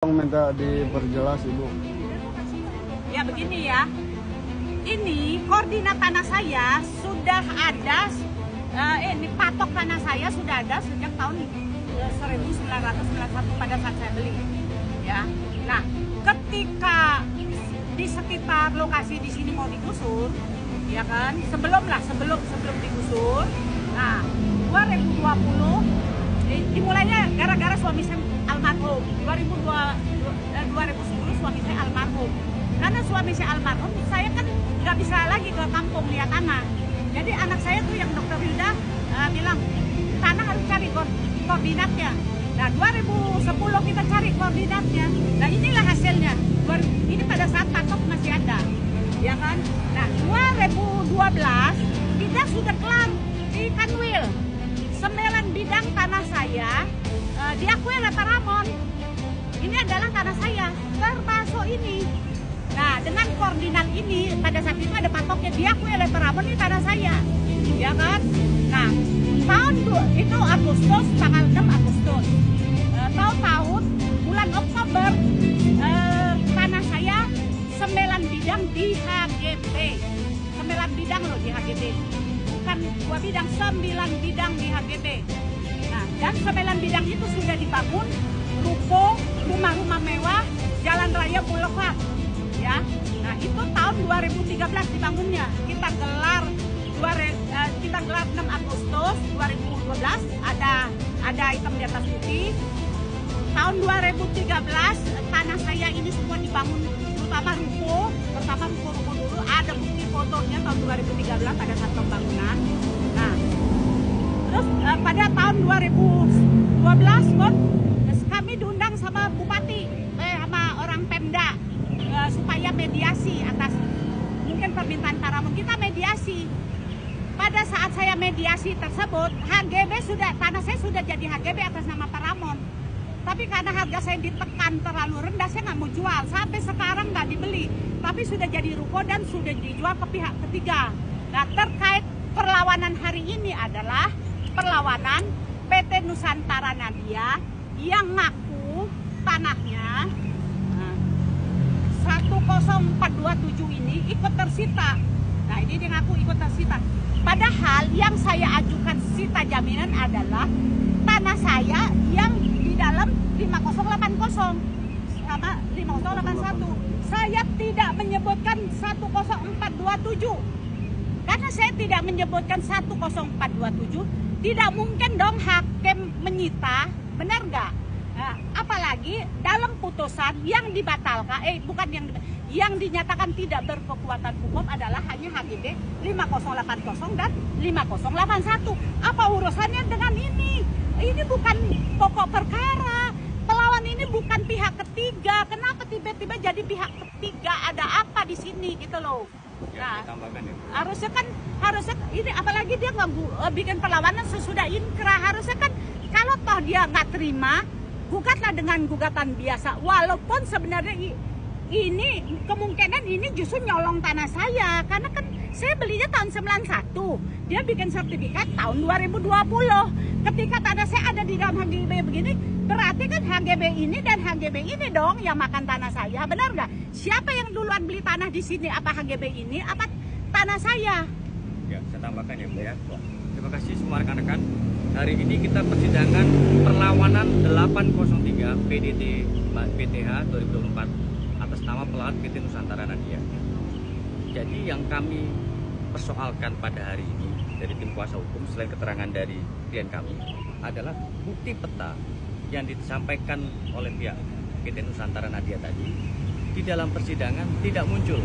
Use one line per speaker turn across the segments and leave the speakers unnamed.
Minta diperjelas Ibu.
Ya begini ya, ini koordinat tanah saya sudah ada, ini patok tanah saya sudah ada sejak tahun 1991 pada saat saya beli. Ya, nah ketika di sekitar lokasi di sini mau digusur, ya kan, sebelum digusur, nah 2020 dimulainya gara-gara suami saya almarhum. 2010 suami saya almarhum. Karena suami saya almarhum, saya kan nggak bisa lagi ke kampung lihat tanah. Jadi anak saya tuh yang dokter Hilda bilang tanah harus cari koordinatnya. Nah 2010 kita cari koordinatnya. Nah inilah hasilnya. Ini pada saat patok masih ada, ya kan? Nah 2012 kita sudah kelar di Kanwil. 9 bidang tanah saya diakui oleh Pak Ramon. Ini adalah tanah saya, termasuk ini. Nah, dengan koordinat ini, pada saat itu ada patoknya, diakui oleh Pak Ramon, ini tanah saya. Ya kan? Nah, itu Agustus, tanggal 6 Agustus. Tahun bulan Oktober, tanah saya 9 bidang di HGB. 9 bidang loh di HGB. Bukan 2 bidang, 9 bidang di HGB. Nah, dan 9 bidang itu sudah dibangun ruko, rumah-rumah mewah, jalan raya boulevard, ya. Nah, itu tahun 2013 dibangunnya. Kita gelar 6 Agustus 2012, ada hitam di atas putih. Tahun 2013 tanah saya ini semua dibangun, terutama ruko, pertama ruko dulu, ada bukti fotonya tahun 2013 pada saat pembangunan. Nah, terus pada tahun 2012 kan kami diundang sama bupati, sama orang Pemda supaya mediasi atas mungkin permintaan Pak Ramon. Kita mediasi. Pada saat saya mediasi tersebut, tanah saya sudah jadi HGB atas nama Pak Ramon. Tapi karena harga saya ditekan terlalu rendah, saya nggak mau jual. Sampai sekarang nggak dibeli. Tapi sudah jadi ruko dan sudah dijual ke pihak ketiga. Nah, terkait perlawanan hari ini adalah perlawanan PT Nusantara Nadia yang ngaku tanahnya 10427 ini ikut tersita. Nah, ini dia ngaku ikut tersita. Padahal yang saya ajukan sita jaminan adalah tanah saya yang di dalam 5080 sama 5081. Saya tidak menyebutkan 10427. Karena saya tidak menyebutkan 10427, tidak mungkin dong hakim menyita, benar nggak? Nah, apalagi dalam putusan yang dibatalkan, yang dinyatakan tidak berkekuatan hukum adalah hanya HGB 5080 dan 5081. Apa urusannya dengan ini? Ini bukan pokok perkara. Pelawan ini bukan pihak ketiga. Kenapa tiba-tiba jadi pihak ketiga? Ada apa di sini gitu loh? Nah, harusnya ini apalagi dia nggak bikin perlawanan sesudah inkrah. Harusnya kan kalau toh dia nggak terima, gugatlah dengan gugatan biasa. Walaupun sebenarnya ini kemungkinan ini justru nyolong tanah saya, karena kan saya belinya tahun 91, dia bikin sertifikat tahun 2020. Ketika tanah saya ada di dalam HGB begini, berarti kan HGB ini dan HGB ini dong yang makan tanah saya, benar nggak? Siapa yang duluan beli tanah di sini? Apa HGB ini? Apa tanah saya?
Ya, saya tambahkan ya, Mbak ya. Terima kasih semua rekan-rekan. Hari ini kita persidangan perlawanan 803 PTH 2024 atas nama pelawan PT Nusantara Nadia. Jadi yang kami persoalkan pada hari ini dari tim kuasa hukum selain keterangan dari klien kami adalah bukti peta yang disampaikan oleh pihak PT Nusantara Nadia tadi di dalam persidangan tidak muncul.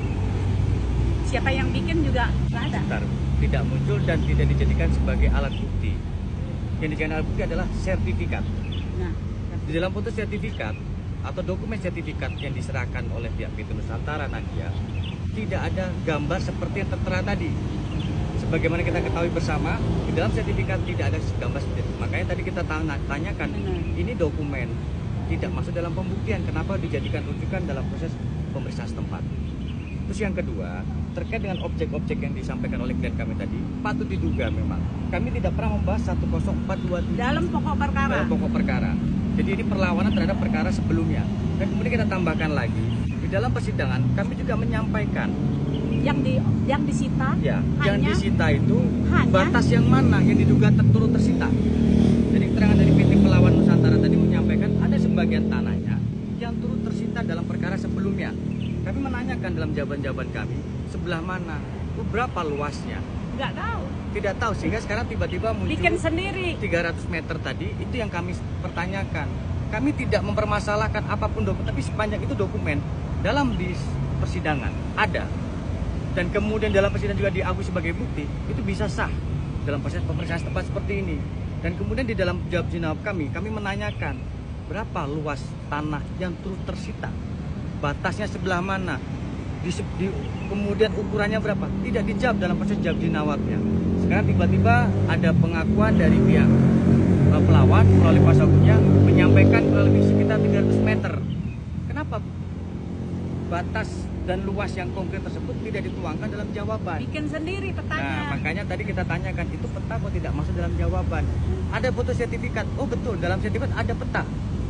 Siapa yang bikin juga nggak ada.
Tidak muncul dan tidak dijadikan sebagai alat bukti. Yang dijadikan alat bukti adalah sertifikat.
Nah,
di dalam putus sertifikat atau dokumen sertifikat yang diserahkan oleh pihak PT Nusantara Nadia tidak ada gambar seperti yang tertera tadi. Sebagaimana kita ketahui bersama, di dalam sertifikat tidak ada gambar seperti itu. Makanya tadi kita tanyakan, ini dokumen tidak masuk dalam pembuktian, kenapa dijadikan rujukan dalam proses pemeriksaan setempat. Terus yang kedua, terkait dengan objek-objek yang disampaikan oleh klien kami tadi, patut diduga memang kami tidak pernah membahas 10427
dalam pokok perkara.
Dalam pokok perkara. Jadi ini perlawanan terhadap perkara sebelumnya. Dan kemudian kita tambahkan lagi di dalam persidangan kami juga menyampaikan
yang disita
ya, yang
hanya
disita itu
hanya-
batas yang mana yang diduga turut tersita. Jadi keterangan dari PT Pelawan Nusantara tadi menyampaikan ada sebagian tanahnya yang turut tersita dalam perkara sebelumnya. Kami menanyakan dalam jawaban-jawaban kami sebelah mana, berapa luasnya,
nggak tahu,
tidak tahu, sehingga sekarang tiba-tiba muncul
bikin sendiri.
300 meter tadi. Itu yang kami pertanyakan. Kami tidak mempermasalahkan apapun dokumen, tapi sepanjang itu dokumen dalam di persidangan ada, dan kemudian dalam persidangan juga diakui sebagai bukti, itu bisa sah dalam proses pemeriksaan tempat seperti ini. Dan kemudian di dalam jawab jawab kami menanyakan berapa luas tanah yang turut tersita, batasnya sebelah mana, kemudian ukurannya berapa, tidak dijawab dalam proses jawab jawabnya. Sekarang tiba-tiba ada pengakuan dari pihak Pelawan melalui kuasa hukumnya menyampaikan lebih sekitar 300 meter. Kenapa batas dan luas yang konkret tersebut tidak dituangkan dalam jawaban?
Bikin sendiri petanya.
Nah, makanya tadi kita tanyakan, itu peta kok tidak masuk dalam jawaban? Ada foto sertifikat. Oh betul, dalam sertifikat ada peta.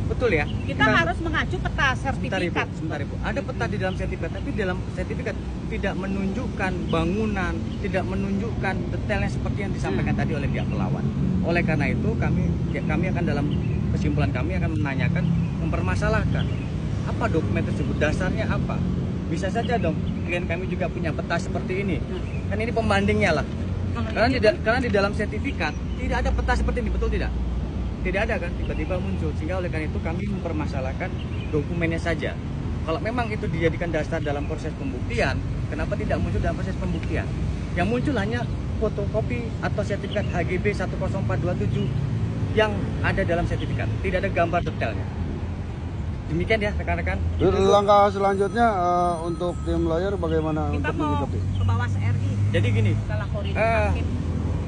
Betul ya?
Kita harus mengacu peta sertifikat.
Sebentar Ibu. Ada peta di dalam sertifikat, tapi dalam sertifikat tidak menunjukkan bangunan, tidak menunjukkan detailnya seperti yang disampaikan tadi oleh pihak Pelawan. Oleh karena itu kami akan dalam kesimpulan kami akan menanyakan, mempermasalahkan apa dokumen tersebut, dasarnya apa. Bisa saja dong klien kami juga punya peta seperti ini. Kan ini pembandingnya lah. Karena di dalam sertifikat tidak ada peta seperti ini, betul tidak? Tidak ada kan, tiba-tiba muncul. Sehingga oleh karena itu kami mempermasalahkan dokumennya saja. Kalau memang itu dijadikan dasar dalam proses pembuktian, kenapa tidak muncul dalam proses pembuktian? Yang muncul hanya fotokopi atau sertifikat HGB 10427 yang ada dalam sertifikat. Tidak ada gambar detailnya. Demikian ya rekan-rekan.
Langkah selanjutnya untuk tim lawyer bagaimana
Kita
untuk
mau
menyikapi?
ke bawah RI.
Jadi gini,
Setelah koridor hakim.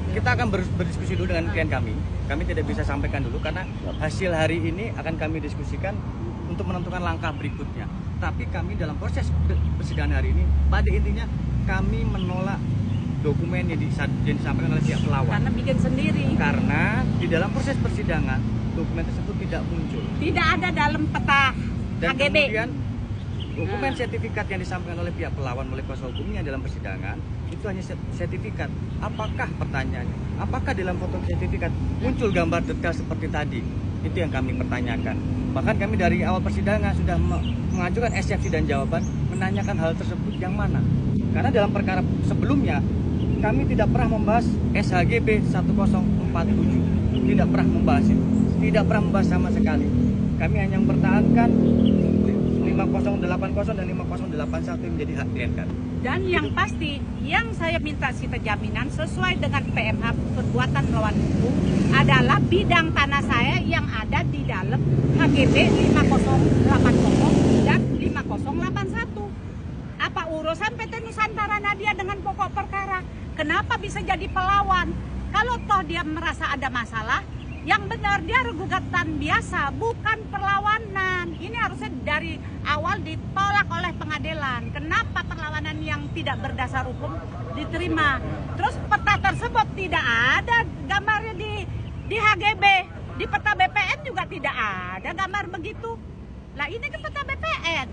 kita akan berdiskusi dulu dengan klien kami. Kami tidak bisa sampaikan dulu karena hasil hari ini akan kami diskusikan untuk menentukan langkah berikutnya. Tapi kami dalam proses persidangan hari ini, pada intinya kami menolak dokumen yang disampaikan oleh pihak Pelawan.
Karena bikin sendiri.
Karena di dalam proses persidangan dokumen tersebut tidak muncul.
Tidak ada dalam peta
Dan
HGB.
kemudian dokumen sertifikat yang disampaikan oleh pihak Pelawan oleh kuasa hukumnya dalam persidangan itu hanya sertifikat. Apakah pertanyaannya? Apakah dalam foto sertifikat muncul gambar detail seperti tadi? Itu yang kami pertanyakan. Bahkan kami dari awal persidangan sudah mengajukan eksepsi dan jawaban menanyakan hal tersebut yang mana. Karena dalam perkara sebelumnya kami tidak pernah membahas SHGB 1047. Tidak pernah membahas itu. Tidak pernah membahas sama sekali. Kami hanya mempertahankan 5080 dan 5081 yang menjadi hak klien kami.
Dan yang pasti, yang saya minta sita jaminan sesuai dengan PMH perbuatan melawan hukum adalah bidang tanah saya yang ada di dalam HGB 5080 dan 5081. Apa urusan PT Nusantara Nadia dengan pokok perkara? Kenapa bisa jadi Pelawan? Kalau toh dia merasa ada masalah, yang benar dia gugatan biasa, bukan perlawanan. Ini harusnya dari awal ditolak oleh pengadilan. Kenapa perlawanan yang tidak berdasar hukum diterima? Terus peta tersebut tidak ada gambarnya di HGB, di peta BPN juga tidak ada gambar begitu. Lah ini kan peta BPN.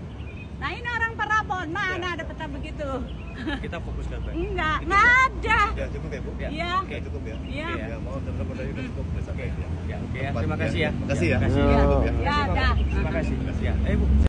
Nah ini orang Parabon, mana ada peta begitu?
Kita fokuskan Pak.
Enggak ada.
Ya cukup ya Bu?
Iya.
Oke cukup ya?
Iya.
Ya mau teman-teman dari udah cukup udah sampai ya.
Ya, oke ya. Terima kasih ya.
Terima kasih ya.
Terima kasih.
Ya,
Cukup ya.
ya, dah.
Terima kasih. Ya, Bu.